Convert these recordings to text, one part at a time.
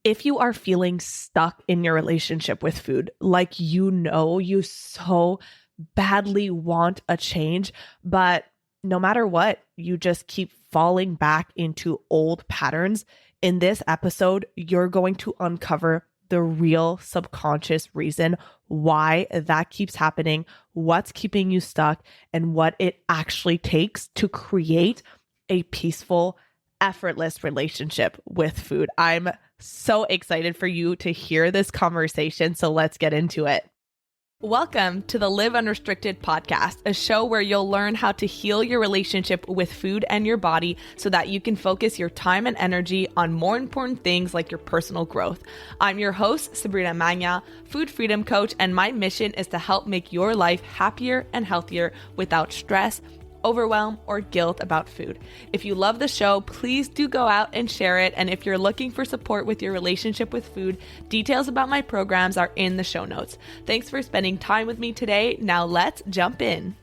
If you are feeling stuck in your relationship with food, like you so badly want a change, but no matter what, you just keep falling back into old patterns, in this episode, you're going to uncover the real subconscious reason why that keeps happening, what's keeping you stuck, and what it actually takes to create a peaceful, effortless relationship with food. I'm so excited for you to hear this conversation, so let's get into it. Welcome to the Live Unrestricted podcast, a show where you'll learn how to heal your relationship with food and your body so that you can focus your time and energy on more important things like your personal growth. I'm your host, Sabrina Magna, food freedom coach, and my mission is to help make your life happier and healthier without stress, overwhelm, or guilt about food. If you love the show, please do go out and share it. And if you're looking for support with your relationship with food, details about my programs are in the show notes. Thanks for spending time with me today. Now let's jump in.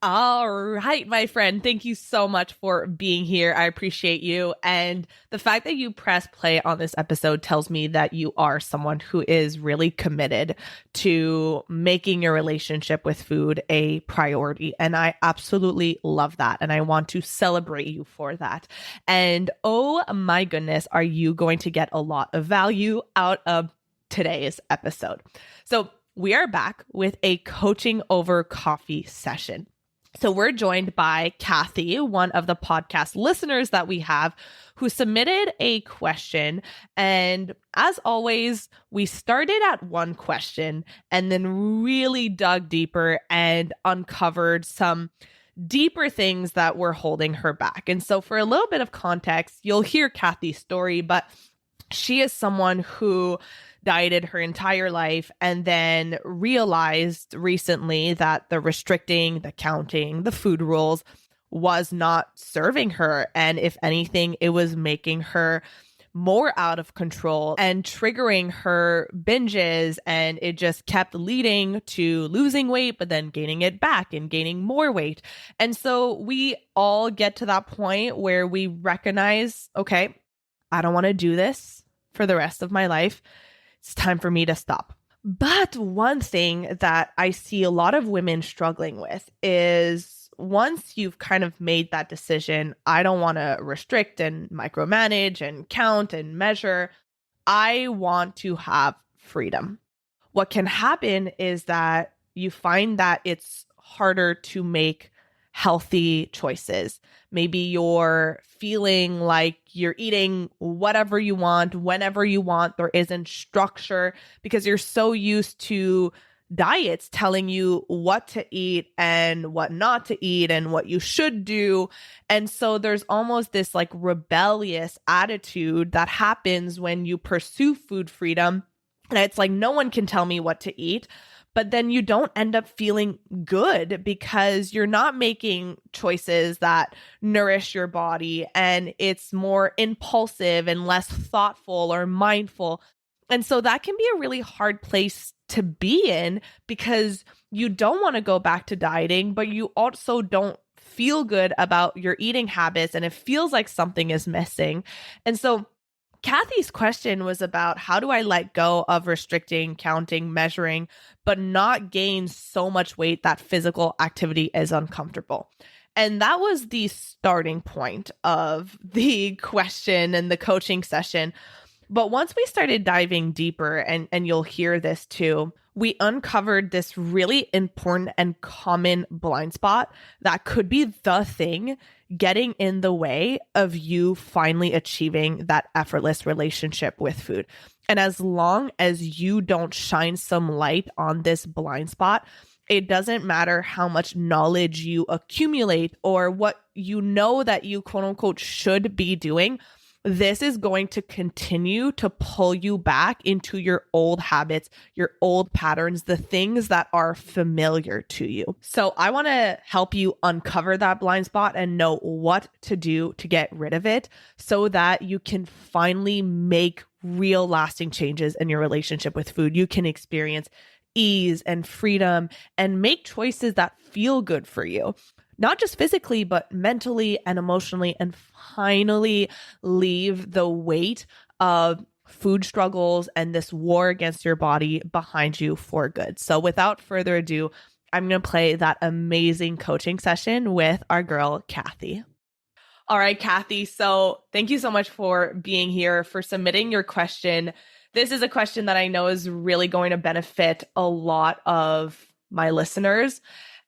All right, my friend, thank you so much for being here. I appreciate you. And the fact that you press play on this episode tells me that you are someone who is really committed to making your relationship with food a priority. And I absolutely love that. And I want to celebrate you for that. And oh my goodness, are you going to get a lot of value out of today's episode? So we are back with a coaching over coffee session. So we're joined by Kathy, one of the podcast listeners that we have, who submitted a question. And as always, we started at one question and then really dug deeper and uncovered some deeper things that were holding her back. And so for a little bit of context, you'll hear Kathy's story, but she is someone who dieted her entire life and then realized recently that the restricting, the counting, the food rules was not serving her. And if anything, it was making her more out of control and triggering her binges. And it just kept leading to losing weight, but then gaining it back and gaining more weight. And so we all get to that point where we recognize, okay, I don't want to do this for the rest of my life. It's time for me to stop. But one thing that I see a lot of women struggling with is once you've kind of made that decision, I don't want to restrict and micromanage and count and measure. I want to have freedom. What can happen is that you find that it's harder to make healthy choices. Maybe you're feeling like you're eating whatever you want, whenever you want. There isn't structure because you're so used to diets telling you what to eat and what not to eat and what you should do. And so there's almost this like rebellious attitude that happens when you pursue food freedom. And it's like, no one can tell me what to eat. But then you don't end up feeling good because you're not making choices that nourish your body, and it's more impulsive and less thoughtful or mindful. And so that can be a really hard place to be in because you don't want to go back to dieting, but you also don't feel good about your eating habits and it feels like something is missing. And so Kathy's question was about how do I let go of restricting, counting, measuring, but not gain so much weight that physical activity is uncomfortable. And that was the starting point of the question and the coaching session. But once we started diving deeper, and you'll hear this too, we uncovered this really important and common blind spot that could be the thing getting in the way of you finally achieving that effortless relationship with food. And as long as you don't shine some light on this blind spot, it doesn't matter how much knowledge you accumulate or what you know that you quote unquote should be doing. This is going to continue to pull you back into your old habits, your old patterns, the things that are familiar to you. So I want to help you uncover that blind spot and know what to do to get rid of it so that you can finally make real lasting changes in your relationship with food. You can experience ease and freedom and make choices that feel good for you. Not just physically, but mentally and emotionally, and finally leave the weight of food struggles and this war against your body behind you for good. So without further ado, I'm going to play that amazing coaching session with our girl, Kathy. All right, Kathy. So thank you so much for being here, for submitting your question. This is a question that I know is really going to benefit a lot of my listeners.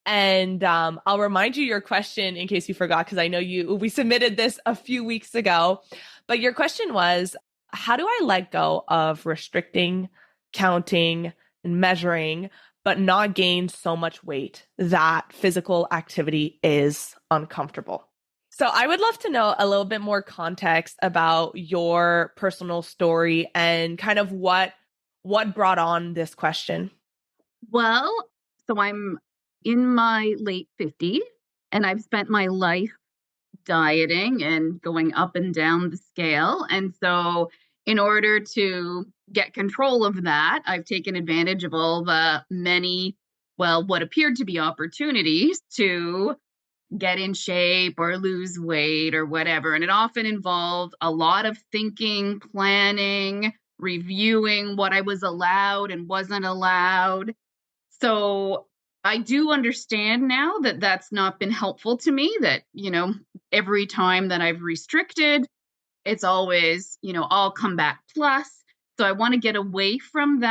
And I'll remind you your question in case you forgot, because I know we submitted this a few weeks ago. But your question was, how do I let go of restricting, counting, and measuring, but not gain so much weight that physical activity is uncomfortable? So I would love to know a little bit more context about your personal story and kind of what brought on this question. Well, so I'm in my late 50s and I've spent my life dieting and going up and down the scale. And so in order to get control of that, I've taken advantage of all the many, what appeared to be opportunities to get in shape or lose weight or whatever. And it often involved a lot of thinking, planning, reviewing what I was allowed and wasn't allowed. So I do understand now that that's not been helpful to me, that, every time that I've restricted, it's always, I'll come back plus. So I want to get away from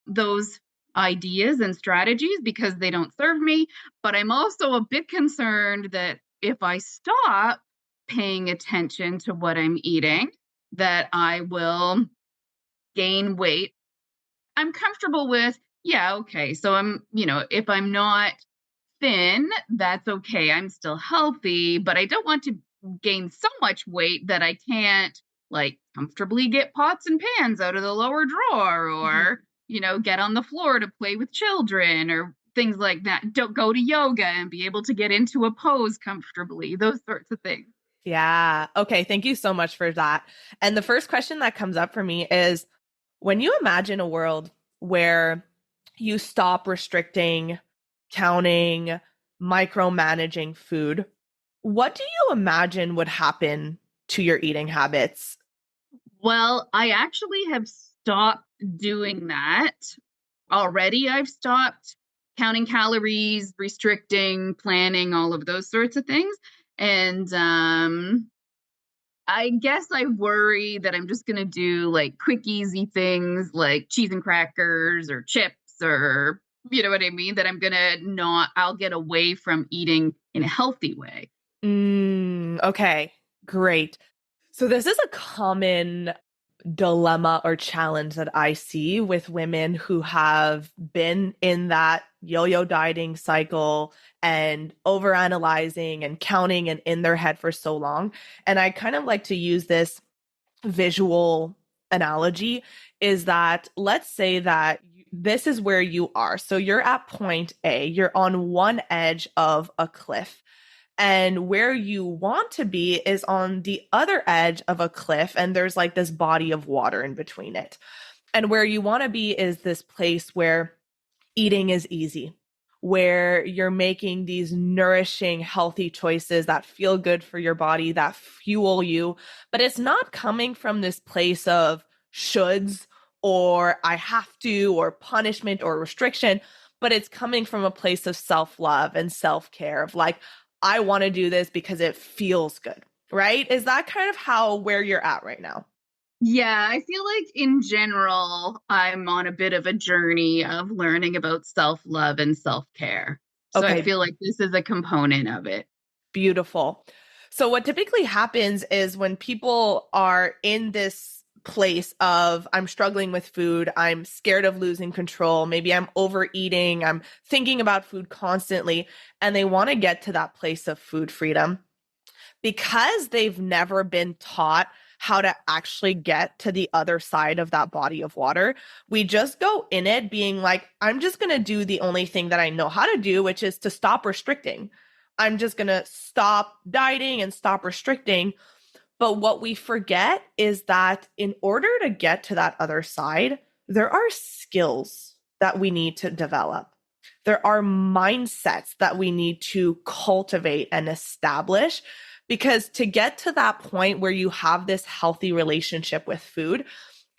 those ideas and strategies because they don't serve me. But I'm also a bit concerned that if I stop paying attention to what I'm eating, that I will gain weight. I'm comfortable with, yeah, okay. So if I'm not thin, that's okay. I'm still healthy, but I don't want to gain so much weight that I can't comfortably get pots and pans out of the lower drawer or, get on the floor to play with children or things like that. Don't go to yoga and be able to get into a pose comfortably, those sorts of things. Yeah. Okay. Thank you so much for that. And the first question that comes up for me is, when you imagine a world where you stop restricting, counting, micromanaging food, what do you imagine would happen to your eating habits? Well, I actually have stopped doing that already. I've stopped counting calories, restricting, planning, all of those sorts of things. And I guess I worry that I'm just going to do quick, easy things like cheese and crackers or chips or, you know what I mean? That I'll get away from eating in a healthy way. Okay, great. So this is a common dilemma or challenge that I see with women who have been in that yo-yo dieting cycle and overanalyzing and counting and in their head for so long. And I kind of like to use this visual analogy, is that let's say that this is where you are. So you're at point A, you're on one edge of a cliff. And where you want to be is on the other edge of a cliff, and there's this body of water in between it. And where you want to be is this place where eating is easy, where you're making these nourishing, healthy choices that feel good for your body, that fuel you. But it's not coming from this place of shoulds or I have to or punishment or restriction, but it's coming from a place of self-love and self-care of I want to do this because it feels good, right? Is that kind of where you're at right now? Yeah, I feel like in general, I'm on a bit of a journey of learning about self-love and self-care. So I Okay, feel like this is a component of it. beautiful. So what typically happens is when people are in this place of I'm struggling with food, I'm scared of losing control, maybe I'm overeating, I'm thinking about food constantly, and they want to get to that place of food freedom because they've never been taught how to actually get to the other side of that body of water. We just go in it being I'm just going to do the only thing that I know how to do, which is to stop restricting. I'm just going to stop dieting and stop restricting. But what we forget is that in order to get to that other side, there are skills that we need to develop. There are mindsets that we need to cultivate and establish, because to get to that point where you have this healthy relationship with food,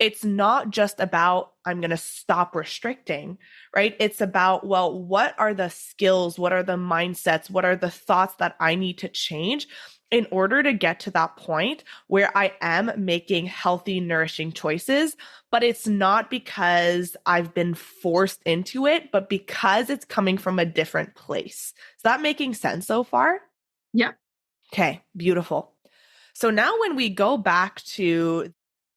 it's not just about, I'm going to stop restricting, right? It's about, well, what are the skills? What are the mindsets? What are the thoughts that I need to change in order to get to that point where I am making healthy, nourishing choices? But it's not because I've been forced into it, but because it's coming from a different place. Is that making sense so far? Yeah. Okay, beautiful. So now when we go back to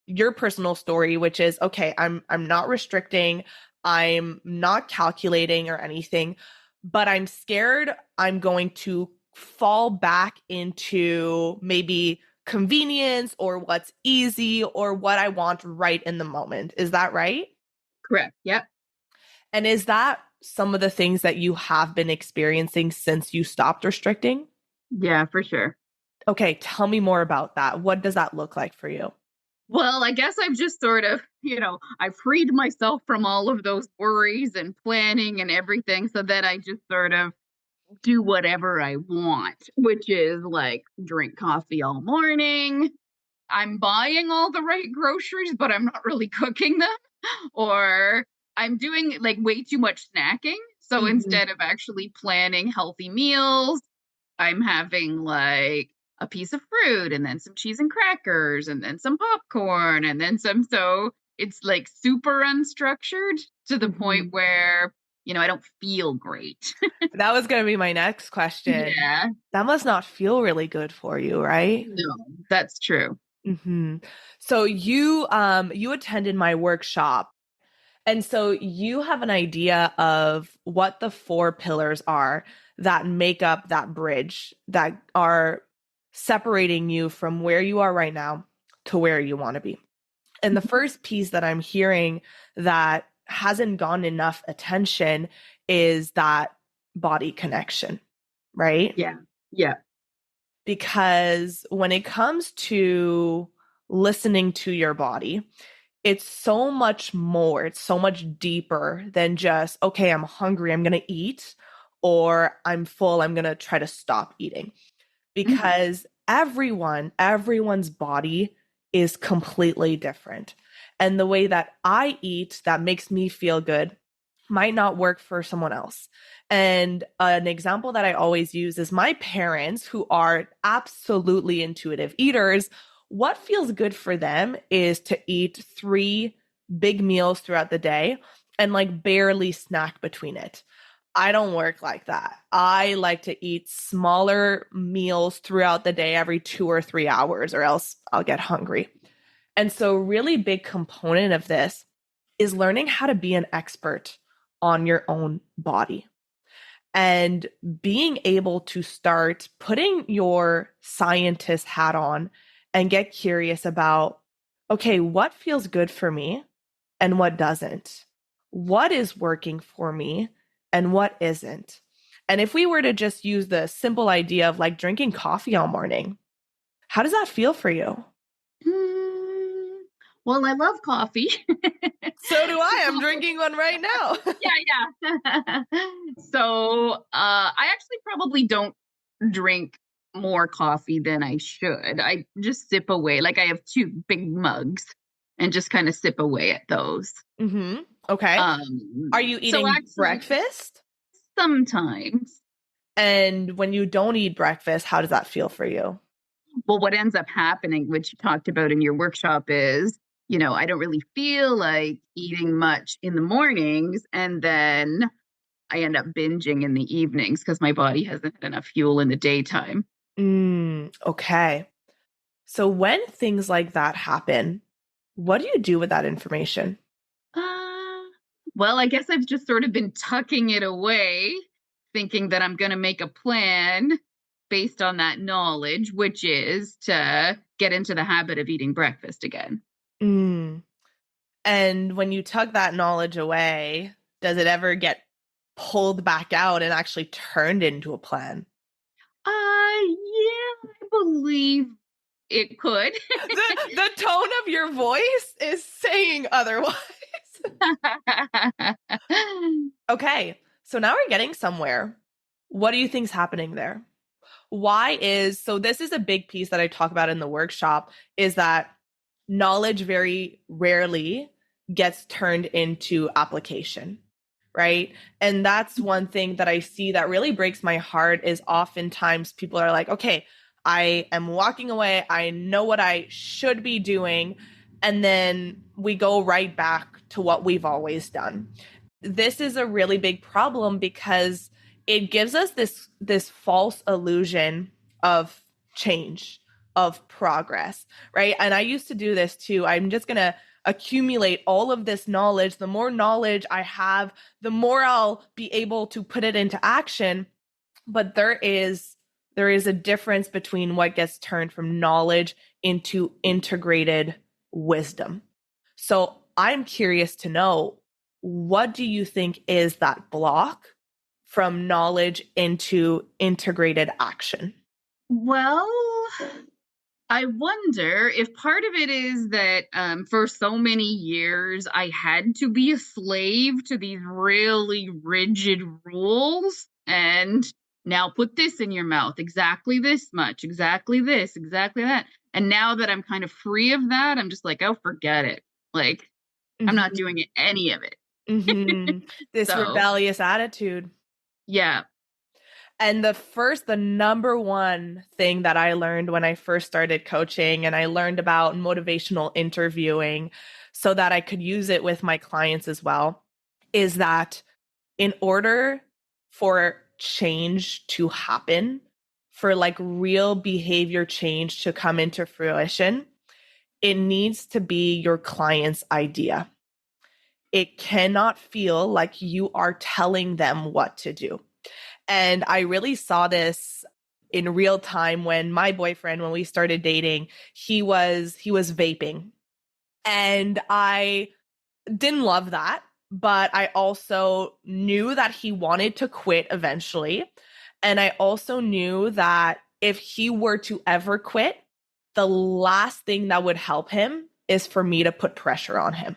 your personal story, which is, okay, I'm not restricting, I'm not calculating or anything, but I'm scared I'm going to fall back into maybe convenience or what's easy or what I want right in the moment. Is that right? Correct. Yep. And is that some of the things that you have been experiencing since you stopped restricting? Yeah, for sure. Okay, tell me more about that. What does that look like for you? Well, I guess I've just sort of, I freed myself from all of those worries and planning and everything so that I just sort of do whatever I want, which is like drink coffee all morning. I'm buying all the right groceries, but I'm not really cooking them. Or I'm doing like way too much snacking. So Mhm. instead of actually planning healthy meals, I'm having like a piece of fruit and then some cheese and crackers and then some popcorn and then some. So it's like super unstructured to the point Mhm. where, I don't feel great. That was going to be my next question. Yeah, That must not feel really good for you, right? no, that's true. So you attended my workshop, and so you have an idea of what the four pillars are that make up that bridge that are separating you from where you are right now to where you want to be. And the first piece that I'm hearing that hasn't gotten enough attention is that body connection, right? Yeah. Yeah. Because when it comes to listening to your body, it's so much more, it's so much deeper than just, okay, I'm hungry, I'm going to eat, or I'm full, I'm going to try to stop eating. Mhm. Because everyone's body is completely different. And the way that I eat that makes me feel good might not work for someone else. And an example that I always use is my parents, who are absolutely intuitive eaters. What feels good for them is to eat three big meals throughout the day and like barely snack between it. I don't work like that. I like to eat smaller meals throughout the day every 2 or 3 hours, or else I'll get hungry. And so, really big component of this is learning how to be an expert on your own body and being able to start putting your scientist hat on and get curious about, okay, what feels good for me and what doesn't? What is working for me and what isn't? And if we were to just use the simple idea of like drinking coffee all morning, how does that feel for you? Mm, well, I love coffee. So do I. I'm So drinking one right now. yeah. So, I actually probably don't drink more coffee than I should. I just sip away. Like I have two big mugs and just kind of sip away at those. Okay. Are you So eating actually breakfast? sometimes, And when you don't eat breakfast, how does that feel for you? well, what ends up happening, which you talked about in your workshop is, I don't really feel like eating much in the mornings. And then I end up binging in the evenings because my body hasn't had enough fuel in the daytime. Okay. So when things like that happen, what do you do with that information? Uh, well, I guess I've just sort of been tucking it away, thinking that I'm going to make a plan based on that knowledge, which is to get into the habit of eating breakfast again. Mm. And when you tug that knowledge away, does it ever get pulled back out and actually turned into a plan? Yeah, I believe it could. The tone of your voice is saying otherwise. Okay, so now we're getting somewhere. What do you think's happening there? Why is so this is a big piece that I talk about in the workshop is that knowledge very rarely gets turned into application, right? And that's one thing that I see that really breaks my heart is oftentimes people are like, okay, I am walking away. I know what I should be doing. And then we go right back to what we've always done. This is a really big problem because it gives us this false illusion of change, of progress, right? And I used to do this too. I'm just going to accumulate all of this knowledge. The more knowledge I have, the more I'll be able to put it into action. But there is a difference between what gets turned from knowledge into integrated wisdom. So I'm curious to know, what do you think is that block from knowledge into integrated action? Well, I wonder if part of it is that for so many years I had to be a slave to these really rigid rules, and now put this in your mouth, exactly this much, exactly this, exactly that. And now that I'm kind of free of that, I'm just like, oh, forget it. Like, I'm not Mm-hmm. doing any of it. Mm-hmm. This So, rebellious attitude. yeah. And the number one thing that I learned when I first started coaching, and I learned about motivational interviewing so that I could use it with my clients as well, is that in order for change to happen, for like real behavior change to come into fruition, it needs to be your client's idea. It cannot feel like you are telling them what to do. And I really saw this in real time when my boyfriend, when we started dating, he was vaping. And I didn't love that, but I also knew that he wanted to quit eventually. And I also knew that if he were to ever quit, the last thing that would help him is for me to put pressure on him,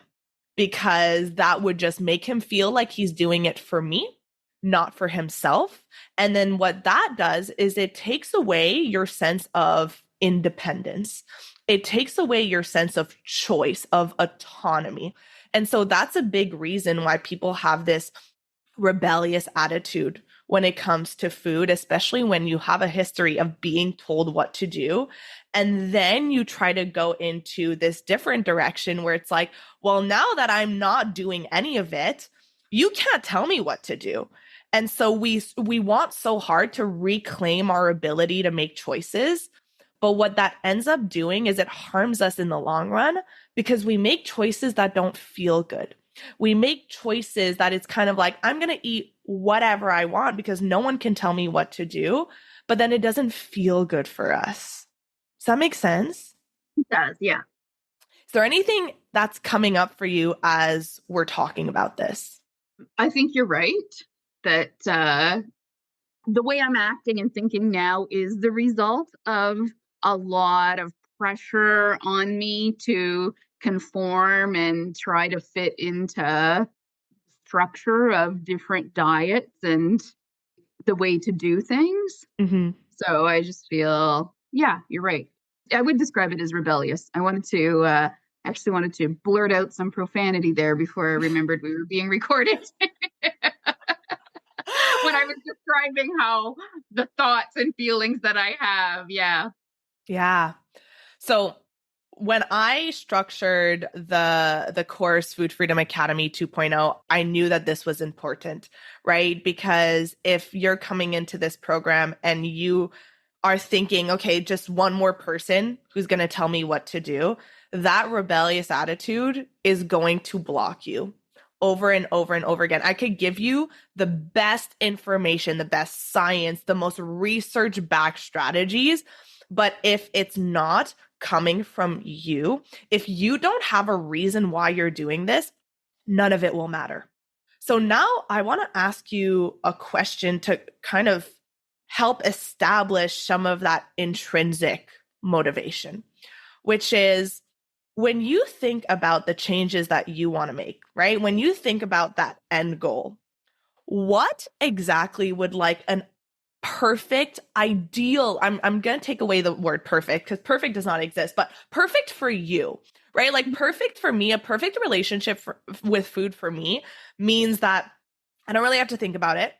because that would just make him feel like he's doing it for me, not for himself. And then what that does is it takes away your sense of independence. It takes away your sense of choice, of autonomy. And so that's a big reason why people have this rebellious attitude when it comes to food, especially when you have a history of being told what to do. And then you try to go into this different direction where it's like, well, now that I'm not doing any of it, you can't tell me what to do. And so we want so hard to reclaim our ability to make choices. But what that ends up doing is it harms us in the long run because we make choices that don't feel good. We make choices that it's kind of like, I'm going to eat whatever I want because no one can tell me what to do. But then it doesn't feel good for us. Does that make sense? It does, yeah. Is there anything that's coming up for you as we're talking about this? I think you're right that the way I'm acting and thinking now is the result of a lot of pressure on me to conform and try to fit into structure of different diets and the way to do things. Mm-hmm. So I just feel, yeah, you're right. I would describe it as rebellious. I wanted to actually wanted to blurt out some profanity there before I remembered we were being recorded. When I was describing how the thoughts and feelings that I have. Yeah. Yeah. So when I structured the course Food Freedom Academy 2.0, I knew that this was important, right? Because if you're coming into this program and you are thinking, okay, just one more person who's going to tell me what to do, that rebellious attitude is going to block you over and over and over again. I could give you the best information, the best science, the most research-backed strategies, but if it's not coming from you, if you don't have a reason why you're doing this, none of it will matter. So now I want to ask you a question to kind of help establish some of that intrinsic motivation, which is when you think about the changes that you want to make, right? When you think about that end goal, what exactly would like an perfect, ideal, I'm going to take away the word perfect because perfect does not exist, but perfect for you, right? Like perfect for me, a perfect relationship with food for me means that I don't really have to think about it.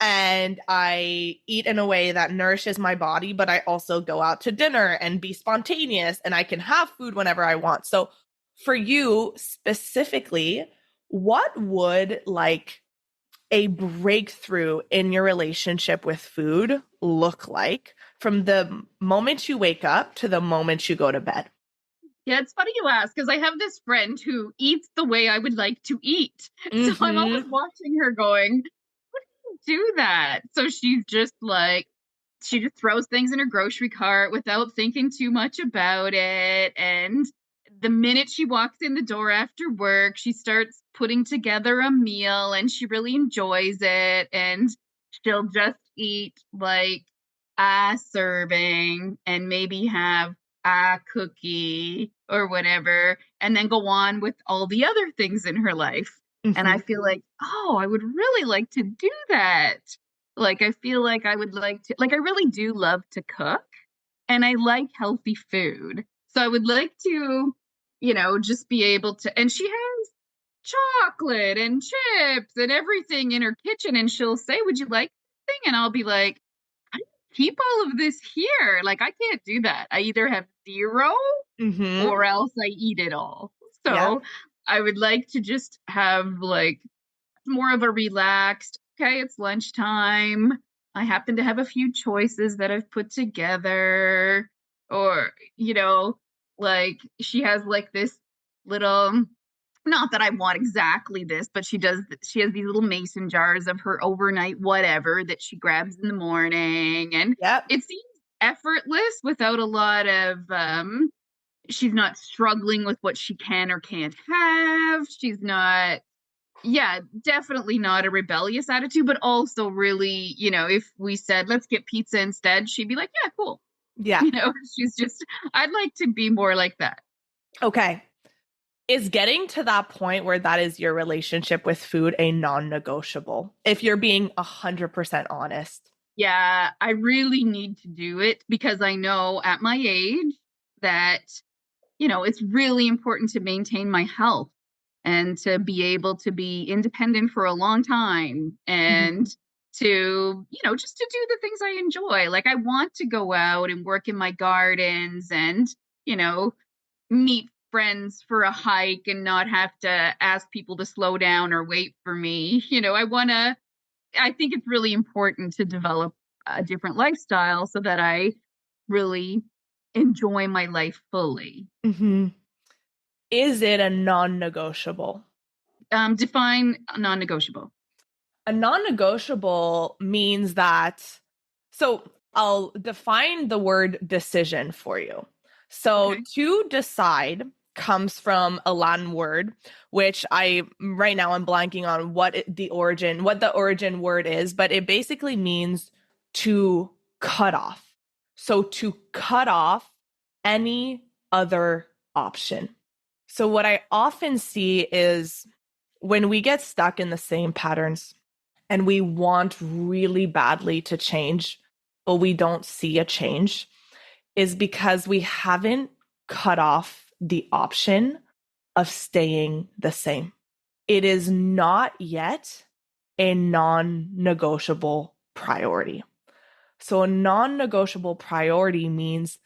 And I eat in a way that nourishes my body, but I also go out to dinner and be spontaneous and I can have food whenever I want. So for you specifically, what would like a breakthrough in your relationship with food look like from the moment you wake up to the moment you go to bed? Yeah, it's funny you ask because I have this friend who eats the way I would like to eat. So I'm always Mm-hmm. watching her going, do that. So she's just like, she just throws things in her grocery cart without thinking too much about it. And the minute she walks in the door after work, she starts putting together a meal and she really enjoys it. And she'll just eat like a serving and maybe have a cookie or whatever, and then go on with all the other things in her life. And I Mm-hmm. feel like, oh, I would really like to do that. Like, I feel like I would like to, like, I really do love to cook and I like healthy food. So I would like to, just be able to, and she has chocolate and chips and everything in her kitchen. And she'll say, would you like something? And I'll be like, I keep all of this here. Like, I can't do that. I either have zero Mm-hmm. or else I eat it all. Yeah. So I would like to just have like more of a relaxed, okay, it's lunchtime. I happen to have a few choices that I've put together. Or, like she has like this little, not that I want exactly this, but she has these little mason jars of her overnight whatever that she grabs in the morning. And Yep. it seems effortless without a lot of, she's not struggling with what she can or can't have. She's not, yeah, definitely not a rebellious attitude, but also really, if we said, let's get pizza instead, she'd be like, yeah, cool. Yeah. She's just, I'd like to be more like that. Okay. Is getting to that point where that is your relationship with food a non-negotiable? If you're being 100% honest. Yeah, I really need to do it because I know at my age that, it's really important to maintain my health and to be able to be independent for a long time and Mhm. to, just to do the things I enjoy. Like I want to go out and work in my gardens and, you know, meet friends for a hike and not have to ask people to slow down or wait for me. I think it's really important to develop a different lifestyle so that I really enjoy my life fully. Mhm. Is it a non-negotiable? Define non-negotiable. A non-negotiable means that, so I'll define the word decision for you. So Okay. to decide comes from a Latin word, which I right now I'm blanking on what the origin word is, but it basically means to cut off. So to cut off any other option. So what I often see is when we get stuck in the same patterns and we want really badly to change, but we don't see a change, is because we haven't cut off the option of staying the same. It is not yet a non negotiable priority. So, a non negotiable priority means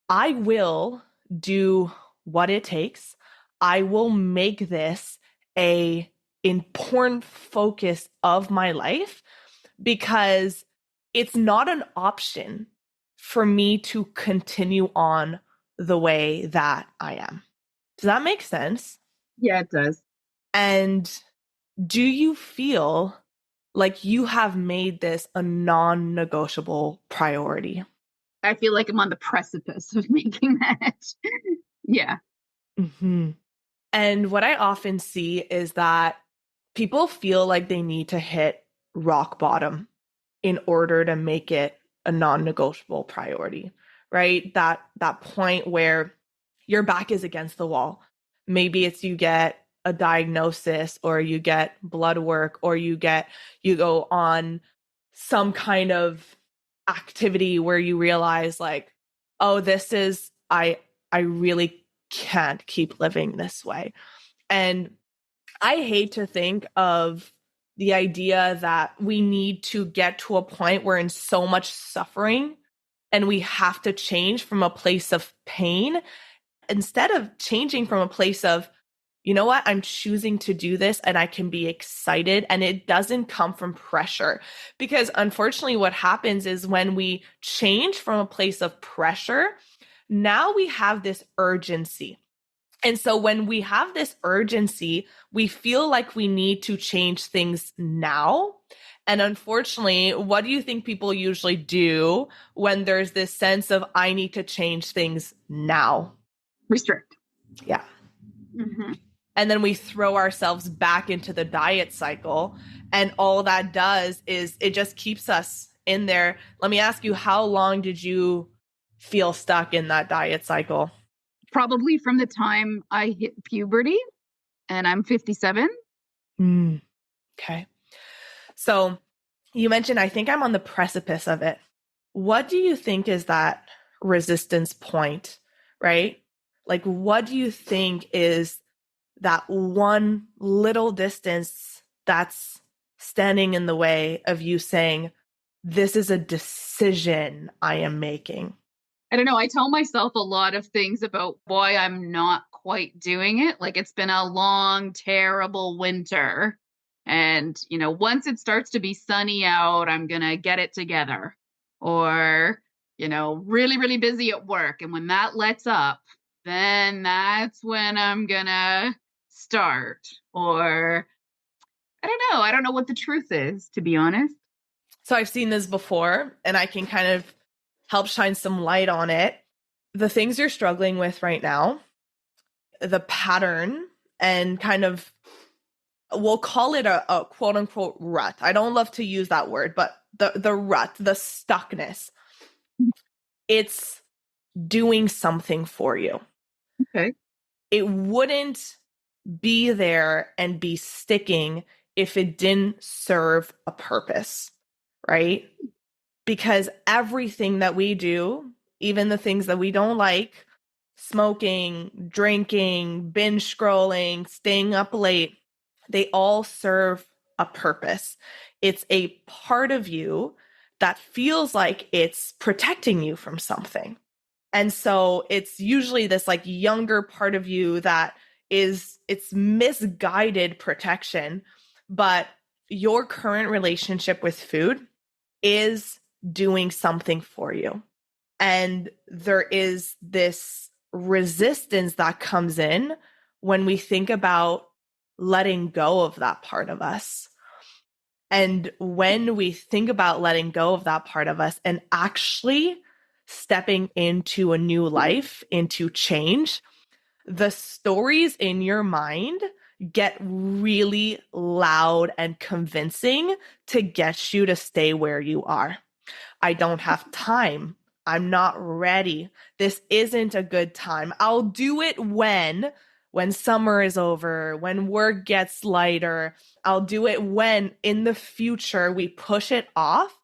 I will do what it takes. I will make this a important focus of my life because it's not an option for me to continue on the way that I am. Does that make sense? Yeah, it does. And do you feel like you have made this a non negotiable priority? I feel like I'm on the precipice of making that. Yeah. Mm-hmm. And what I often see is that people feel like they need to hit rock bottom in order to make it a non-negotiable priority, right? That point where your back is against the wall. Maybe it's you get a diagnosis or you get blood work or you go on some kind of activity where you realize like, oh, this is I really can't keep living this way. And I hate to think of the idea that we need to get to a point where in so much suffering and we have to change from a place of pain instead of changing from a place of, you know what, I'm choosing to do this and I can be excited and it doesn't come from pressure. Because unfortunately, what happens is when we change from a place of pressure, now we have this urgency. And so when we have this urgency, we feel like we need to change things now. And unfortunately, what do you think people usually do when there's this sense of, I need to change things now? Restrict. Yeah. Mm-hmm. And then we throw ourselves back into the diet cycle. And all that does is it just keeps us in there. Let me ask you, how long did you feel stuck in that diet cycle? Probably from the time I hit puberty, and I'm 57. Okay. So you mentioned, I think I'm on the precipice of it. What do you think is that resistance point, right? Like, what do you think is that one little distance that's standing in the way of you saying, this is a decision I am making? I don't know. I tell myself a lot of things about why I'm not quite doing it. Like it's been a long, terrible winter. And, once it starts to be sunny out, I'm going to get it together. Or, really, really busy at work. And when that lets up, then that's when I'm going to start. Or, I don't know. I don't know what the truth is, to be honest. So I've seen this before and I can kind of help shine some light on it. The things you're struggling with right now, the pattern and kind of, we'll call it a quote unquote rut. I don't love to use that word, but the rut, the stuckness, it's doing something for you. Okay. It wouldn't be there and be sticking if it didn't serve a purpose, right? Because everything that we do, even the things that we don't like, smoking, drinking, binge scrolling, staying up late, they all serve a purpose. It's a part of you that feels like it's protecting you from something. And so it's usually this like younger part of you that it's misguided protection, but your current relationship with food is doing something for you. And there is this resistance that comes in when we think about letting go of that part of us. And when we think about letting go of that part of us and actually stepping into a new life, into change, the stories in your mind get really loud and convincing to get you to stay where you are. I don't have time. I'm not ready. This isn't a good time. I'll do it when summer is over, when work gets lighter. I'll do it when in the future we push it off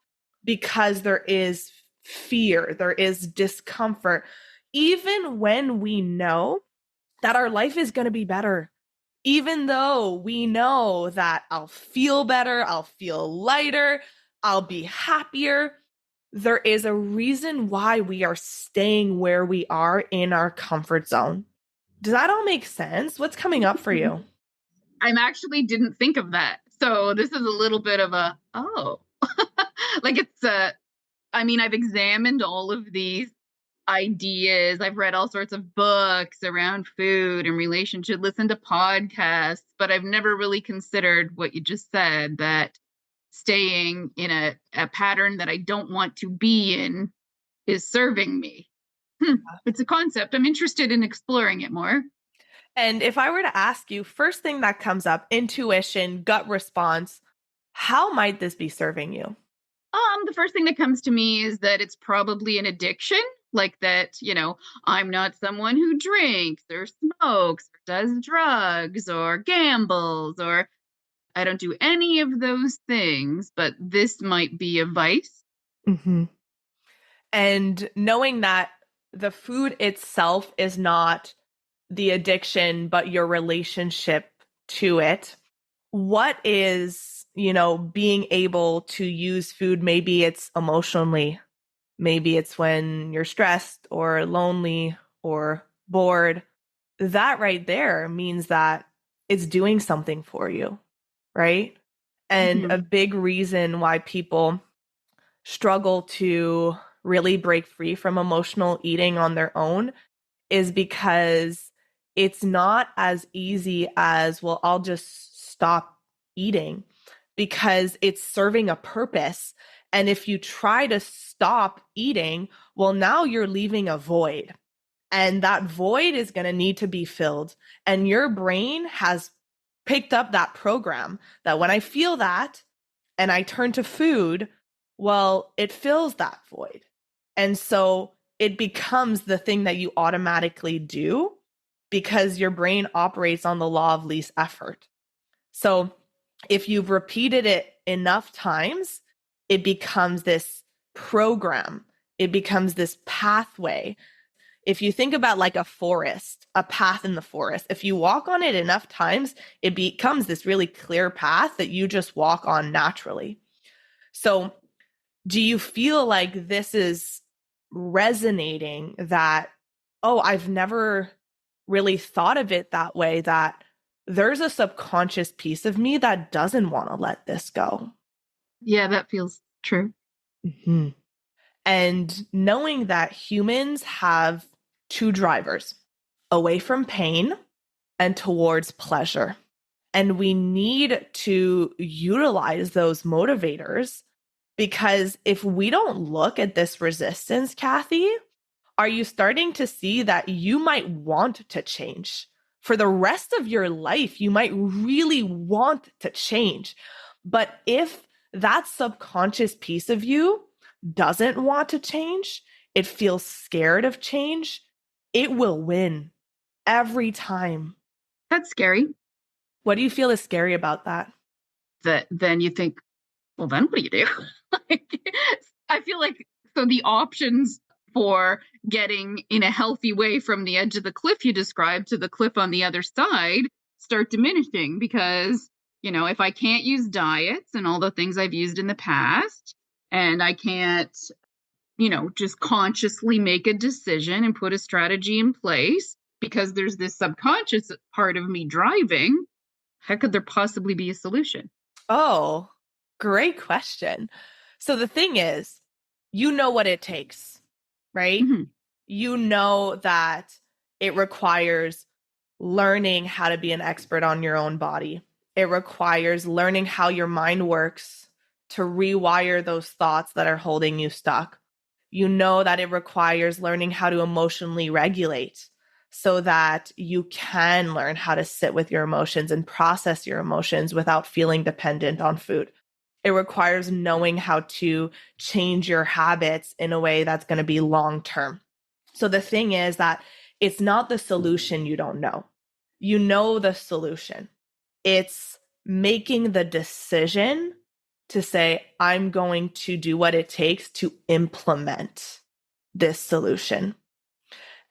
because there is fear, there is discomfort, even when we know that our life is going to be better. Even though we know that I'll feel better, I'll feel lighter, I'll be happier, there is a reason why we are staying where we are in our comfort zone. Does that all make sense? What's coming up for you? I actually didn't think of that. So this is a little bit of like I've examined all of these ideas. I've read all sorts of books around food and relationship, listened to podcasts, but I've never really considered what you just said, that staying in a pattern that I don't want to be in is serving me. It's a concept. I'm interested in exploring it more. And if I were to ask you, first thing that comes up, intuition, gut response, how might this be serving you? The first thing that comes to me is that it's probably an addiction, like that, I'm not someone who drinks or smokes or does drugs or gambles, or I don't do any of those things, but this might be a vice. Mm-hmm. And knowing that the food itself is not the addiction, but your relationship to it. What is, being able to use food? Maybe it's emotionally, maybe it's when you're stressed or lonely or bored. That right there means that it's doing something for you, right? And a Mhm. big reason why people struggle to really break free from emotional eating on their own is because it's not as easy as, well, I'll just stop eating, because it's serving a purpose. And if you try to stop eating, well, now you're leaving a void. And that void is going to need to be filled. And your brain has picked up that program that when I feel that and I turn to food, well, it fills that void. And so it becomes the thing that you automatically do because your brain operates on the law of least effort. So if you've repeated it enough times, it becomes this program, it becomes this pathway. If you think about like a forest, a path in the forest, if you walk on it enough times, it becomes this really clear path that you just walk on naturally. So, do you feel like this is resonating that, oh, I've never really thought of it that way, that there's a subconscious piece of me that doesn't want to let this go? Yeah, that feels true. Mhm. And knowing that humans have two drivers, away from pain and towards pleasure. And we need to utilize those motivators, because if we don't look at this resistance, Kathy, are you starting to see that you might want to change? For the rest of your life, you might really want to change. But if that subconscious piece of you doesn't want to change, it feels scared of change, it will win every time. That's scary. What do you feel is scary about that? That then you think, well, then what do you do? Like, I feel like so the options for getting in a healthy way from the edge of the cliff you described to the cliff on the other side start diminishing because, if I can't use diets and all the things I've used in the past, and I can't, just consciously make a decision and put a strategy in place because there's this subconscious part of me driving, how could there possibly be a solution? Oh, great question. So the thing is, you know what it takes, right? Mhm. You know that it requires learning how to be an expert on your own body. It requires learning how your mind works to rewire those thoughts that are holding you stuck. You know that it requires learning how to emotionally regulate so that you can learn how to sit with your emotions and process your emotions without feeling dependent on food. It requires knowing how to change your habits in a way that's going to be long term. So the thing is that it's not the solution you don't know. You know the solution. It's making the decision to say, I'm going to do what it takes to implement this solution.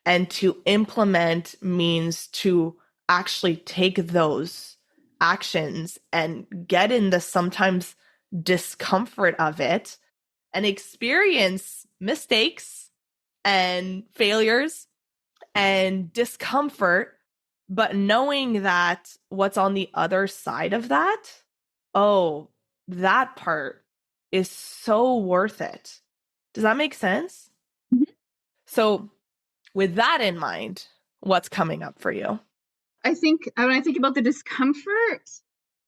And to implement means to actually take those actions and get in the sometimes discomfort of it and experience mistakes and failures and discomfort, but knowing that what's on the other side of that, oh, that part is so worth it. Does that make sense? Mhm. So, with that in mind, what's coming up for you? I think when I think about the discomfort,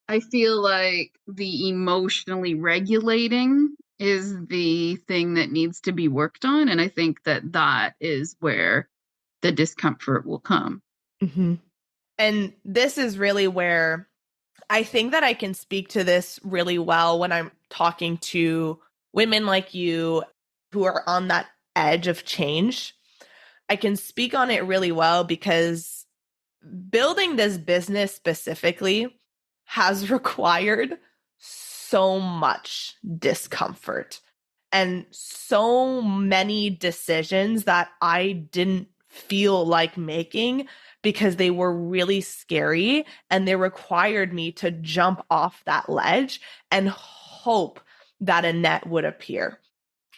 I feel like the emotionally regulating is the thing that needs to be worked on. And I think that that is where the discomfort will come. Mm-hmm. And this is really where I think that I can speak to this really well when I'm talking to women like you who are on that edge of change. I can speak on it really well because building this business specifically has required so much discomfort and so many decisions that I didn't feel like making because they were really scary and they required me to jump off that ledge and hope that a net would appear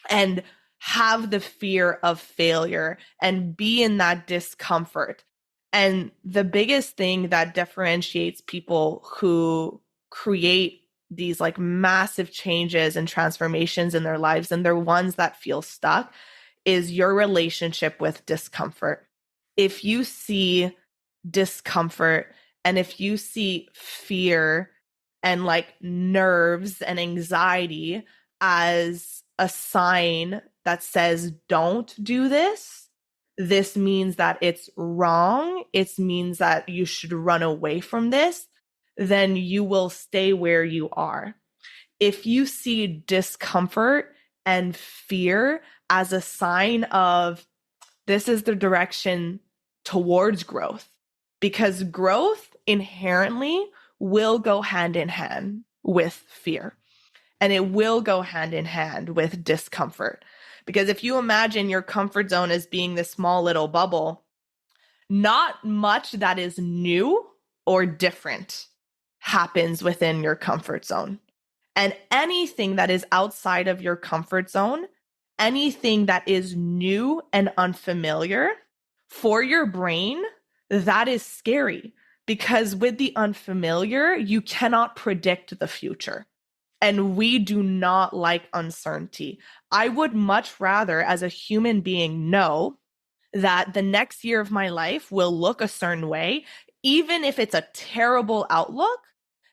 and have the fear of failure and be in that discomfort. And the biggest thing that differentiates people who create these like massive changes and transformations in their lives and they're ones that feel stuck is your relationship with discomfort. If you see discomfort and if you see fear and like nerves and anxiety as a sign that says, don't do this, this means that it's wrong. It means that you should run away from this, then you will stay where you are. If you see discomfort and fear as a sign of this is the direction towards growth, because growth inherently will go hand in hand with fear and it will go hand in hand with discomfort. Because if you imagine your comfort zone as being this small little bubble, not much that is new or different happens within your comfort zone. And anything that is outside of your comfort zone, anything that is new and unfamiliar for your brain, that is scary because with the unfamiliar, you cannot predict the future. And we do not like uncertainty. I would much rather, as a human being, know that the next year of my life will look a certain way, even if it's a terrible outlook,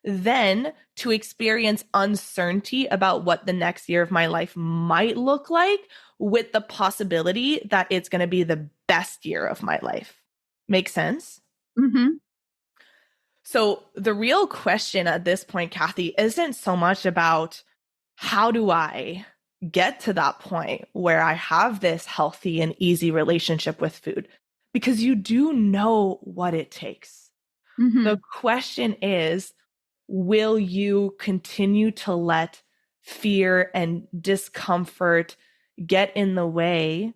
than to experience uncertainty about what the next year of my life might look like with the possibility that it's going to be the best year of my life. Make sense? Mm-hmm. So the real question at this point, Kathy, isn't so much about how do I get to that point where I have this healthy and easy relationship with food, because you do know what it takes. Mm-hmm. The question is, will you continue to let fear and discomfort get in the way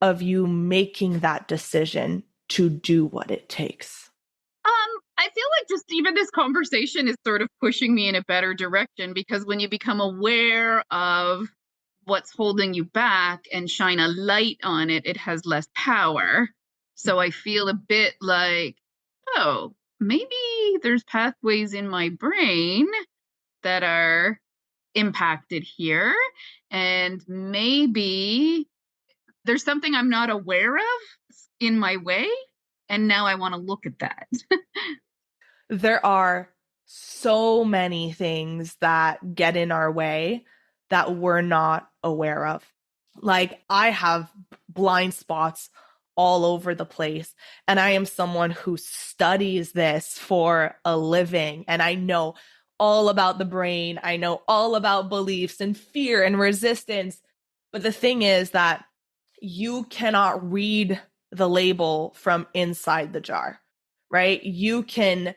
of you making that decision to do what it takes? I feel like just even this conversation is sort of pushing me in a better direction, because when you become aware of what's holding you back and shine a light on it, it has less power. So I feel a bit like, oh, maybe there's pathways in my brain that are impacted here. And maybe there's something I'm not aware of in my way. And now I want to look at that. There are so many things that get in our way that we're not aware of. Like, I have blind spots all over the place, and I am someone who studies this for a living, and I know all about the brain. I know all about beliefs and fear and resistance. But the thing is that you cannot read the label from inside the jar, right? You can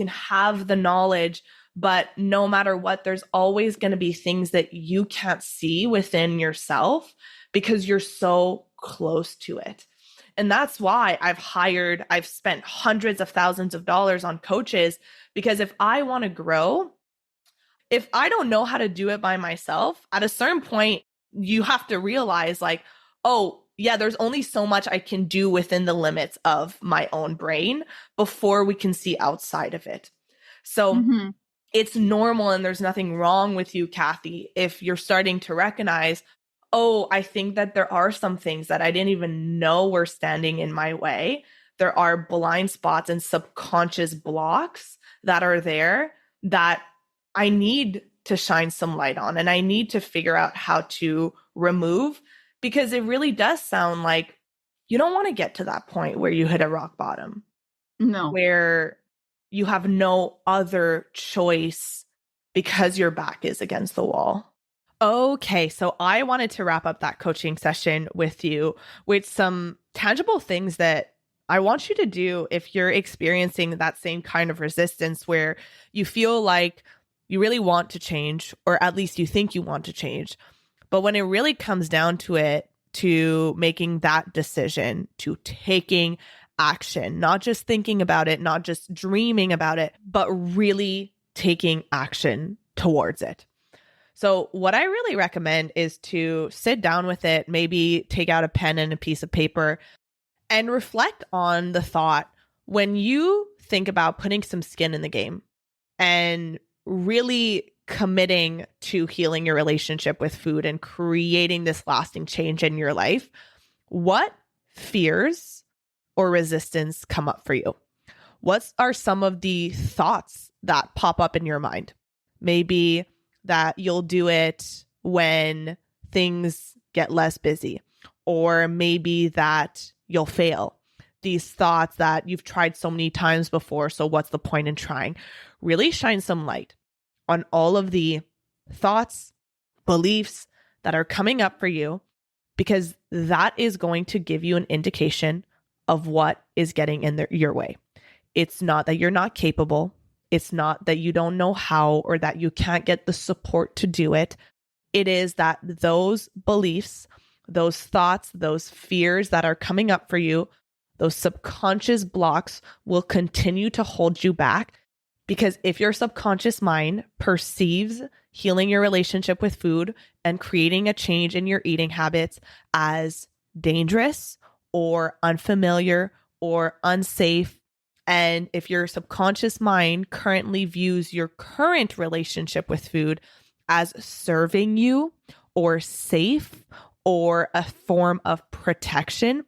have the knowledge, but no matter what, there's always going to be things that you can't see within yourself because you're so close to it. And that's why I've spent hundreds of thousands of dollars on coaches, because if I want to grow, if I don't know how to do it by myself, at a certain point, you have to realize like, oh, yeah, there's only so much I can do within the limits of my own brain before we can see outside of it. So it's normal and there's nothing wrong with you, Kathy, if you're starting to recognize, oh, I think that there are some things that I didn't even know were standing in my way. There are blind spots and subconscious blocks that are there that I need to shine some light on and I need to figure out how to remove, because it really does sound like you don't want to get to that point where you hit a rock bottom. No. Where you have no other choice because your back is against the wall. Okay, so I wanted to wrap up that coaching session with you with some tangible things that I want you to do if you're experiencing that same kind of resistance where you feel like you really want to change, or at least you think you want to change. But when it really comes down to it, to making that decision, to taking action, not just thinking about it, not just dreaming about it, but really taking action towards it. So what I really recommend is to sit down with it, maybe take out a pen and a piece of paper and reflect on the thought when you think about putting some skin in the game and really committing to healing your relationship with food and creating this lasting change in your life, what fears or resistance come up for you? What are some of the thoughts that pop up in your mind? Maybe that you'll do it when things get less busy, or maybe that you'll fail. These thoughts that you've tried so many times before, so what's the point in trying? Really shine some light on all of the thoughts, beliefs that are coming up for you, because that is going to give you an indication of what is getting in your way. It's not that you're not capable. It's not that you don't know how or that you can't get the support to do it. It is that those beliefs, those thoughts, those fears that are coming up for you, those subconscious blocks will continue to hold you back. Because if your subconscious mind perceives healing your relationship with food and creating a change in your eating habits as dangerous or unfamiliar or unsafe, and if your subconscious mind currently views your current relationship with food as serving you or safe or a form of protection,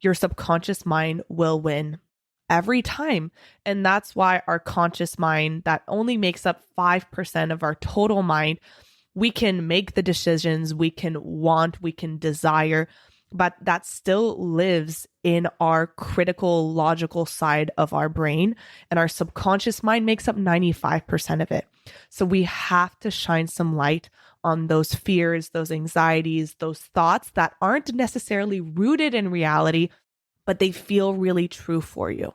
your subconscious mind will win every time. And that's why our conscious mind, that only makes up 5% of our total mind, we can make the decisions, we can want, we can desire, but that still lives in our critical, logical side of our brain. And our subconscious mind makes up 95% of it. So we have to shine some light on those fears, those anxieties, those thoughts that aren't necessarily rooted in reality, but they feel really true for you.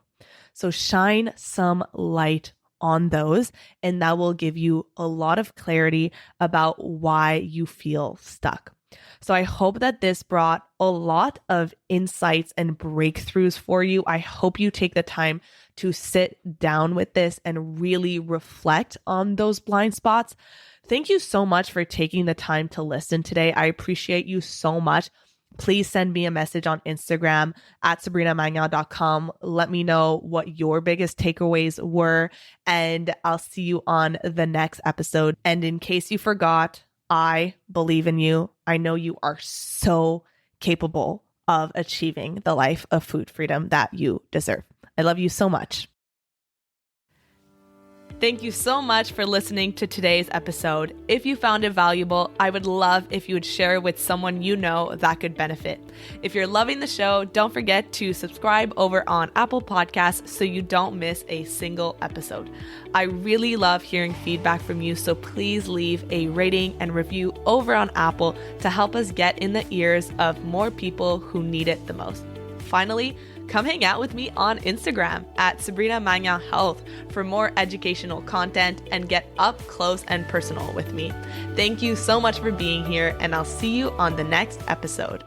So shine some light on those, and that will give you a lot of clarity about why you feel stuck. So I hope that this brought a lot of insights and breakthroughs for you. I hope you take the time to sit down with this and really reflect on those blind spots. Thank you so much for taking the time to listen today. I appreciate you so much. Please send me a message on Instagram at sabrinamagna.com. Let me know what your biggest takeaways were, and I'll see you on the next episode. And in case you forgot, I believe in you. I know you are so capable of achieving the life of food freedom that you deserve. I love you so much. Thank you so much for listening to today's episode. If you found it valuable, I would love if you would share it with someone you know that could benefit. If you're loving the show, don't forget to subscribe over on Apple Podcasts so you don't miss a single episode. I really love hearing feedback from you, so please leave a rating and review over on Apple to help us get in the ears of more people who need it the most. Finally, come hang out with me on Instagram at Sabrina Magna Health for more educational content and get up close and personal with me. Thank you so much for being here, and I'll see you on the next episode.